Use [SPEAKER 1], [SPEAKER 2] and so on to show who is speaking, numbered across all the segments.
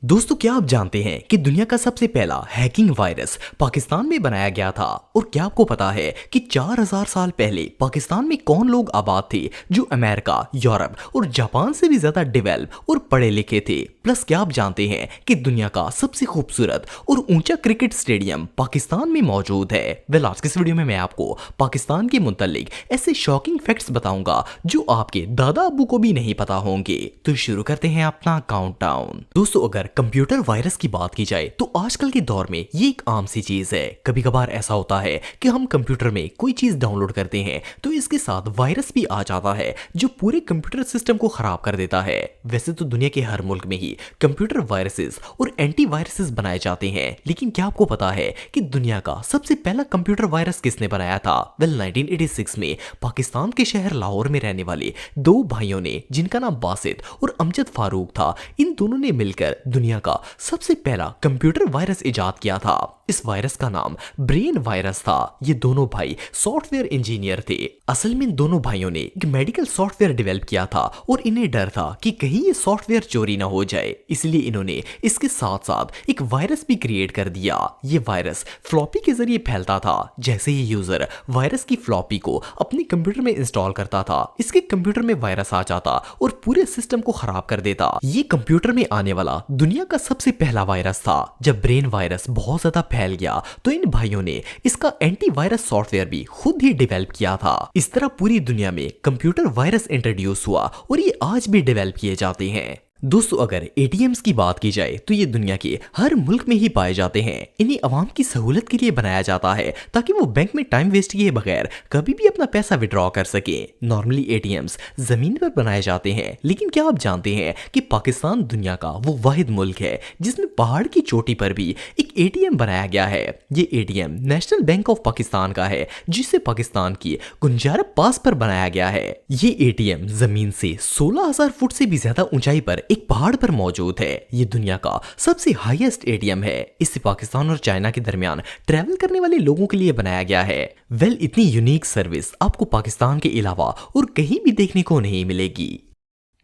[SPEAKER 1] दोस्तों, क्या आप जानते हैं कि दुनिया का सबसे पहला हैकिंग वायरस पाकिस्तान में बनाया गया था? और क्या आपको पता है कि 4000 साल पहले पाकिस्तान में कौन लोग आबाद थे जो अमेरिका, यूरोप और जापान से भी ज्यादा डेवलप और पढ़े लिखे थे? प्लस क्या आप जानते हैं कि दुनिया का सबसे खूबसूरत और ऊंचा क्रिकेट स्टेडियम पाकिस्तान में मौजूद है? आज की इस वीडियो में मैं आपको पाकिस्तान के मुतालिक ऐसे शॉकिंग फैक्ट्स बताऊंगा जो आपके दादा अबू को भी नहीं पता होंगे। तो शुरू करते हैं अपना काउंटडाउन। दोस्तों, अगर कंप्यूटर वायरस की बात की जाए तो आजकल के दौर में ये एक आम सी चीज है। कभी कभार ऐसा होता है कि हम कंप्यूटर में कोई चीज डाउनलोड करते हैं तो इसके साथ वायरस भी आ जाता है जो पूरे कंप्यूटर सिस्टम को खराब कर देता है। वैसे तो दुनिया के हर मुल्क में ही कंप्यूटर वायरसेस और एंटीवायरसेस बनाए जाते हैं, लेकिन क्या आपको पता है कि दुनिया का सबसे पहला कंप्यूटर वायरस किसने बनाया था? 1986 में पाकिस्तान के शहर लाहौर में रहने वाले दो भाइयों ने, जिनका नाम बासित और अमजद फारूक था, इन दोनों ने मिलकर दुनिया का सबसे पहला कंप्यूटर वायरस इजाद किया था। इस वायरस का नाम ब्रेन वायरस था। ये दोनों भाई सॉफ्टवेयर इंजीनियर थे। असल में इन दोनों भाइयों ने एक मेडिकल सॉफ्टवेयर डेवलप किया था और इन्हें डर था कि कहीं ये सॉफ्टवेयर चोरी ना हो जाए, इसलिए इन्होंने इसके साथ साथ एक वायरस भी क्रिएट कर दिया। ये वायरस फ्लॉपी के जरिए फैलता था। जैसे ही यूजर वायरस की फ्लॉपी को अपने कंप्यूटर में इंस्टॉल करता था, इसके कंप्यूटर में वायरस आ जाता और पूरे सिस्टम को खराब कर देता। ये कंप्यूटर में आने वाला दुनिया का सबसे पहला वायरस था। जब ब्रेन वायरस बहुत ज्यादा फैल गया तो इन भाइयों ने इसका एंटीवायरस सॉफ्टवेयर भी खुद ही डेवलप किया था। इस तरह पूरी दुनिया में कंप्यूटर वायरस इंट्रोड्यूस हुआ और ये आज भी डेवलप किए जाते हैं। दोस्तों, अगर एटीएम्स की बात की जाए तो ये दुनिया के हर मुल्क में ही पाए जाते हैं। इन्हें आवाम की सहूलत के लिए बनाया जाता है ताकि वो बैंक में टाइम वेस्ट किए बगैर कभी भी अपना पैसा विड्रॉ कर सके। नॉर्मली एटीएम्स जमीन पर बनाए जाते हैं, लेकिन क्या आप जानते हैं कि पाकिस्तान दुनिया का वो वाहिद मुल्क है जिसमें पहाड़ की चोटी पर भी एक एटीएम बनाया गया है। ये ATM national bank of Pakistan का है, जिसे पाकिस्तान की गुंजारा पास पर बनाया गया है। ये एटीएम जमीन से 16,000 फुट से भी ज्यादा ऊंचाई पर एक पहाड़ पर मौजूद है। ये दुनिया का सबसे हाईएस्ट एटीएम है। इसे पाकिस्तान और चाइना के दरमियान ट्रैवल करने वाले लोगों के लिए बनाया गया है। इतनी यूनिक सर्विस आपको पाकिस्तान के अलावा और कहीं भी देखने को नहीं मिलेगी।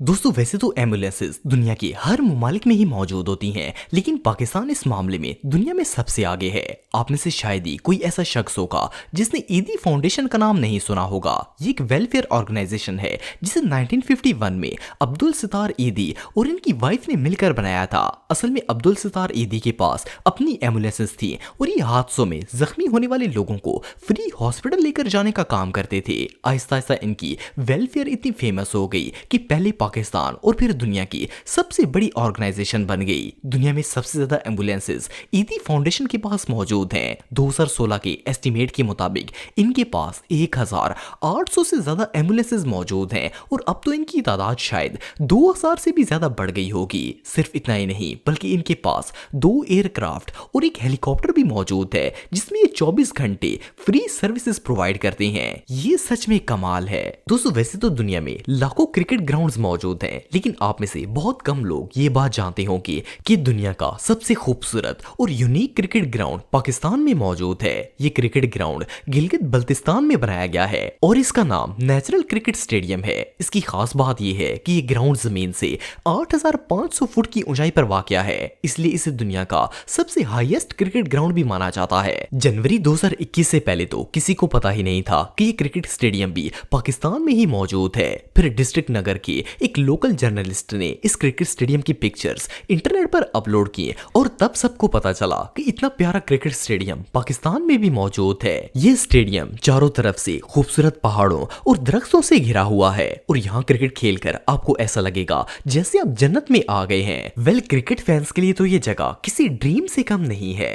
[SPEAKER 1] दोस्तों, वैसे तो एम्बुलेंसेस दुनिया के हर ममालिक में ही मौजूद होती हैं, लेकिन पाकिस्तान इस मामले में दुनिया में सबसे आगे है। आप में से शायद ही कोई ऐसा शख्स होगा जिसने ईदी फाउंडेशन का नाम नहीं सुना होगा। ये एक वेलफेयर ऑर्गेनाइजेशन है जिसे 1951 में अब्दुल सितार ईदी और इनकी वाइफ ने मिलकर बनाया था। असल में अब्दुल सितार ईदी के पास अपनी एम्बुलेंसेस थी और ये हादसों में जख्मी होने वाले लोगों को फ्री हॉस्पिटल लेकर जाने का काम करते थे। आहिस्ता आहिस्ता इनकी वेलफेयर इतनी फेमस हो गई कि पहले पाकिस्तान और फिर दुनिया की सबसे बड़ी ऑर्गेनाइजेशन बन गई। दुनिया में सबसे ज्यादा एम्बुलेंसेस ईदी फाउंडेशन के पास मौजूद हैं। 2016 के एस्टीमेट के मुताबिक इनके पास 1800 से ज्यादा एम्बुलेंसेस मौजूद हैं और अब तो इनकी तादाद शायद 2000 से भी ज्यादा बढ़ गई होगी। सिर्फ इतना ही नहीं, बल्कि इनके पास 2 एयरक्राफ्ट और एक हेलीकॉप्टर भी मौजूद है जिसमें ये 24 घंटे फ्री सर्विसेज प्रोवाइड करते हैं। ये सच में कमाल है। दोस्तों, वैसे तो दुनिया में लाखों क्रिकेट ग्राउंड्स मौजूद हैं, लेकिन आप में से बहुत कम लोग ये बात जानते होंगे कि दुनिया का सबसे खूबसूरत और यूनिक क्रिकेट ग्राउंड पाकिस्तान में मौजूद है। ये क्रिकेट ग्राउंड गिलगित बल्तिस्तान में बनाया गया है और इसका नाम नेचुरल क्रिकेट स्टेडियम है। इसकी खास बात यह है कि ये ग्राउंड जमीन से 8500 फुट की ऊंचाई पर वाक़या है, इसलिए इसे दुनिया का सबसे हाईएस्ट क्रिकेट ग्राउंड भी माना जाता है। जनवरी 2021 से पहले तो किसी को पता ही नहीं था कि ये क्रिकेट स्टेडियम भी पाकिस्तान में ही मौजूद है। फिर डिस्ट्रिक्ट नगर के एक लोकल जर्नलिस्ट ने इस क्रिकेट स्टेडियम की पिक्चर्स इंटरनेट पर अपलोड किए और तब सबको पता चला कि इतना प्यारा क्रिकेट स्टेडियम पाकिस्तान में भी मौजूद है। ये स्टेडियम चारों तरफ से खूबसूरत पहाड़ों और दरख्तों से घिरा हुआ है और यहाँ क्रिकेट खेलकर आपको ऐसा लगेगा जैसे आप जन्नत में आ गए हैं। क्रिकेट फैंस के लिए तो ये जगह किसी ड्रीम से कम नहीं है।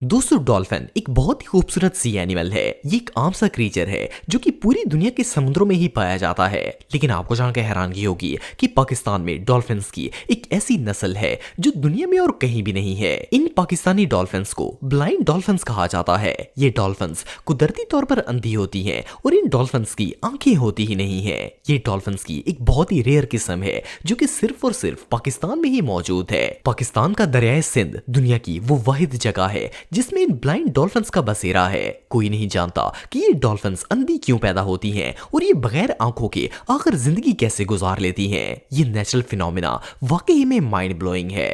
[SPEAKER 1] दोस्तों, डॉल्फिन एक बहुत ही खूबसूरत सी एनिमल है। ये एक आम सा क्रीचर है जो कि पूरी दुनिया के समुद्रों में ही पाया जाता है, लेकिन आपको जानकर हैरानगी होगी कि पाकिस्तान में डॉल्फिन्स की एक ऐसी नस्ल है जो दुनिया में और कहीं भी नहीं है। इन पाकिस्तानी डॉल्फिन्स को ब्लाइंड डॉल्फिन्स कहा जाता है। ये डॉल्फिन्स कुदरती तौर पर अंधी होती हैं और इन डॉल्फिन्स की आंखें होती ही नहीं है। ये डॉल्फिन्स की एक बहुत ही रेयर किस्म है जो कि सिर्फ और सिर्फ पाकिस्तान में ही मौजूद है। पाकिस्तान का दरियाए सिंध दुनिया की वो वाहिद जगह है जिसमें इन ब्लाइंड डॉल्फिन्स का बसेरा है। कोई नहीं जानता कि ये डॉल्फिन्स अंधी क्यों पैदा होती हैं और ये बगैर आंखों के आखिर जिंदगी कैसे गुजार लेती हैं। ये नेचुरल फिनोमिना वाकई में माइंड ब्लोइंग है।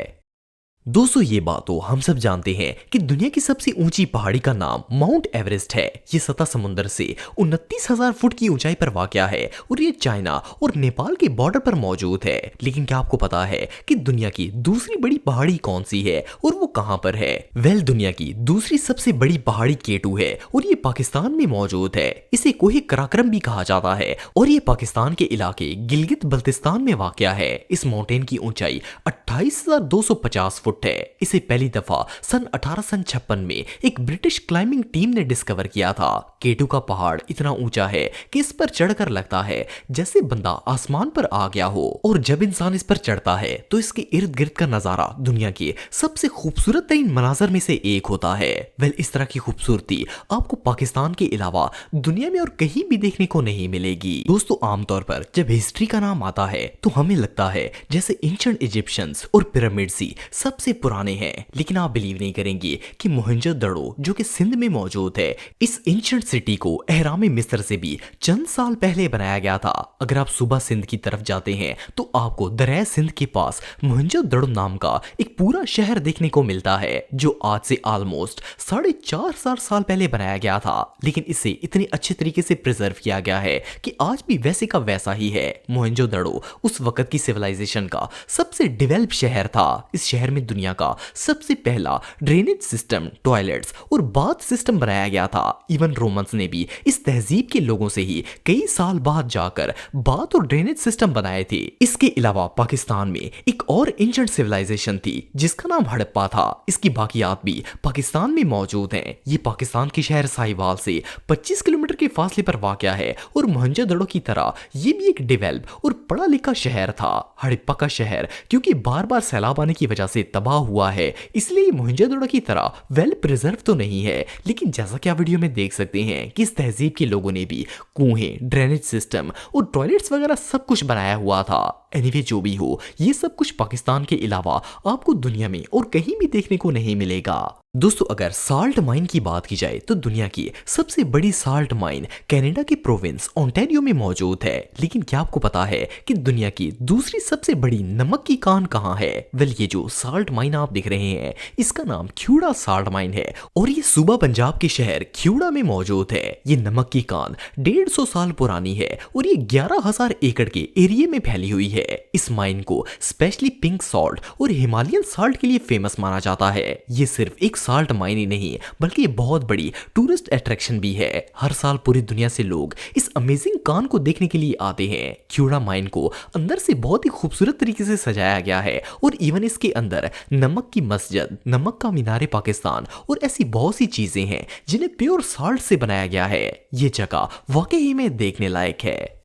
[SPEAKER 1] दोस्तों ये बात तो हम सब जानते हैं कि दुनिया की सबसे ऊंची पहाड़ी का नाम माउंट एवरेस्ट है। ये सतह समुद्र से 29,000 फुट की ऊंचाई पर वाक़या है और ये चाइना और नेपाल के बॉर्डर पर मौजूद है। लेकिन क्या आपको पता है कि दुनिया की दूसरी बड़ी पहाड़ी कौन सी है और वो कहां पर है? दुनिया की दूसरी सबसे बड़ी पहाड़ी केटू है और ये पाकिस्तान में मौजूद है। इसे कोहे कराक्रम भी कहा जाता है और ये पाकिस्तान के इलाके गिलगित बल्तिस्तान में वाक़या है। इस माउंटेन की ऊंचाई 28,250 फुट है। इसे पहली दफा सन 1856 में एक ब्रिटिश क्लाइंबिंग टीम ने डिस्कवर किया था। केटू का पहाड़ इतना ऊंचा है कि इस पर चढ़कर लगता है जैसे बंदा आसमान पर आ गया हो, और जब इंसान इस पर चढ़ता है तो इसके इर्द गिर्द का नजारा दुनिया के सबसे खूबसूरत तरीन मनाजर में से एक होता है। इस तरह की खूबसूरती आपको पाकिस्तान के अलावा दुनिया में और कहीं भी देखने को नहीं मिलेगी। दोस्तों आमतौर पर जब हिस्ट्री का नाम आता है तो हमें लगता है जैसे एंशिएंट इजिप्शियंस और पिरामिड्स ही सबसे पुराने हैं, लेकिन आप बिलीव नहीं करेंगे कि मोहनजोदड़ो जो कि सिंध में मौजूद है, इस एंशिएंट सिटी को अहराम मिस्र से भी चंद साल पहले बनाया गया था। अगर आप सुबह सिंध की तरफ जाते हैं तो आपको दरिया सिंध के पास मोहनजोदड़ो नाम का एक पूरा शहर देखने को मिलता है जो आज से ऑलमोस्ट 4,500 साल पहले बनाया गया था, लेकिन इसे इतने अच्छे तरीके से प्रिजर्व किया गया है कि आज भी वैसे का वैसा ही है। मोहनजोदड़ो उस वक्त की सिविलाइजेशन का सबसे डेवलप शहर था। इस शहर में दुनिया का सबसे पहला ड्रेनेज सिस्टम, टॉयलेट्स और बाथ सिस्टम बनाया गया था। इवन रोमन्स ने भी इस तहजीब के लोगों से ही कई साल बाद जाकर बाथ और ड्रेनेज सिस्टम बनाए थे। इसके अलावा पाकिस्तान में एक और एंशिएंट सिविलाइजेशन थी जिसका नाम हड़प्पा था। इसकी बाकियात भी पाकिस्तान में मौजूद हैं। ये पाकिस्तान के शहर साहिवाल से 25 किलोमीटर के फासले पर वाक़या है और मोहनजोदड़ो की तरह ये भी एक डेवलप और पढ़ा लिखा शहर था। हड़प्पा का शहर क्योंकि बार बार सैलाब आने की वजह से तबाह हुआ है, इसलिए मोहनजोदड़ो की तरह वेल प्रिजर्व तो नहीं है, लेकिन जैसा कि आप वीडियो में देख सकते हैं कि इस तहजीब के लोगों ने भी कुएं, ड्रेनेज सिस्टम और टॉयलेट्स वगैरह सब कुछ बनाया हुआ था। एनीवे जो भी हो, ये सब कुछ पाकिस्तान के अलावा आपको दुनिया में और कहीं भी देखने को नहीं मिलेगा। दोस्तों अगर साल्ट माइन की बात की जाए तो दुनिया की सबसे बड़ी साल्ट माइन कनाडा के प्रोविंस ओंटारियो में मौजूद है। लेकिन क्या आपको पता है कि दुनिया की दूसरी सबसे बड़ी नमक की कान कहां है? ये जो साल्ट माइन आप देख रहे हैं इसका नाम ख्यूड़ा साल्ट माइन है और ये सूबा पंजाब के शहर ख्यूड़ा में मौजूद है। ये नमक की कान 150 साल पुरानी है और ये 11,000 एकड़ के एरिया में फैली हुई है। इस माइन को स्पेशली पिंक सॉल्ट और हिमालयन साल्ट के लिए फेमस माना जाता है। ये सिर्फ एक साल्ट माइन ही नहीं बल्कि ये बहुत बड़ी टूरिस्ट अट्रैक्शन भी है। हर साल पूरी दुनिया से लोग इस अमेजिंग कान को देखने के लिए आते हैं। ख्यूड़ा माइन को अंदर से बहुत ही खूबसूरत तरीके से सजाया गया है और इवन इसके अंदर नमक की मस्जिद, नमक का मीनारे पाकिस्तान और ऐसी बहुत सी चीजें हैं जिन्हें प्योर साल्ट से बनाया गया है। ये जगह वाकई में देखने लायक है।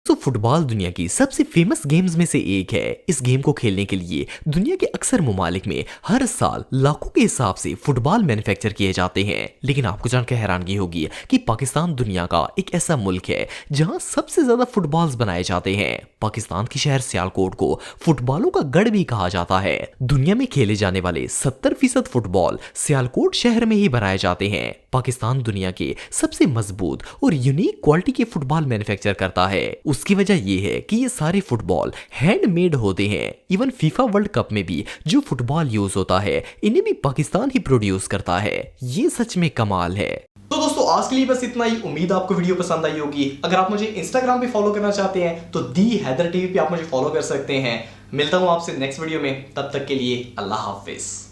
[SPEAKER 1] तो फुटबॉल दुनिया की सबसे फेमस गेम्स में से एक है। इस गेम को खेलने के लिए दुनिया के अक्सर ममालिक में हर साल लाखों के हिसाब से फुटबॉल मैन्युफैक्चर किए जाते हैं। लेकिन आपको जानकर हैरानगी होगी कि पाकिस्तान दुनिया का एक ऐसा मुल्क है जहां सबसे ज्यादा फुटबॉल्स बनाए जाते हैं। पाकिस्तान के शहर सियालकोट को फुटबॉलों का गढ़ भी कहा जाता है। दुनिया में खेले जाने वाले 70% फुटबॉल सियालकोट शहर में ही बनाए जाते हैं। पाकिस्तान दुनिया के सबसे मजबूत और यूनिक क्वालिटी के फुटबॉल मैन्युफैक्चर करता है। उसकी वजह यह है कि ये सारे फुटबॉल हैंडमेड होते हैं। इवन फीफा वर्ल्ड कप में भी जो फुटबॉल यूज होता है इन्हें भी पाकिस्तान ही प्रोड्यूस करता है। ये सच में कमाल है।
[SPEAKER 2] तो दोस्तों आज के लिए बस इतना ही। उम्मीद आपको वीडियो पसंद आई होगी। अगर आप मुझे इंस्टाग्राम पे फॉलो करना चाहते हैं तो दी हैदर टीवी पे आप मुझे फॉलो कर सकते हैं। मिलता हूं आपसे नेक्स्ट वीडियो में, तब तक के लिए अल्लाह हाफिज।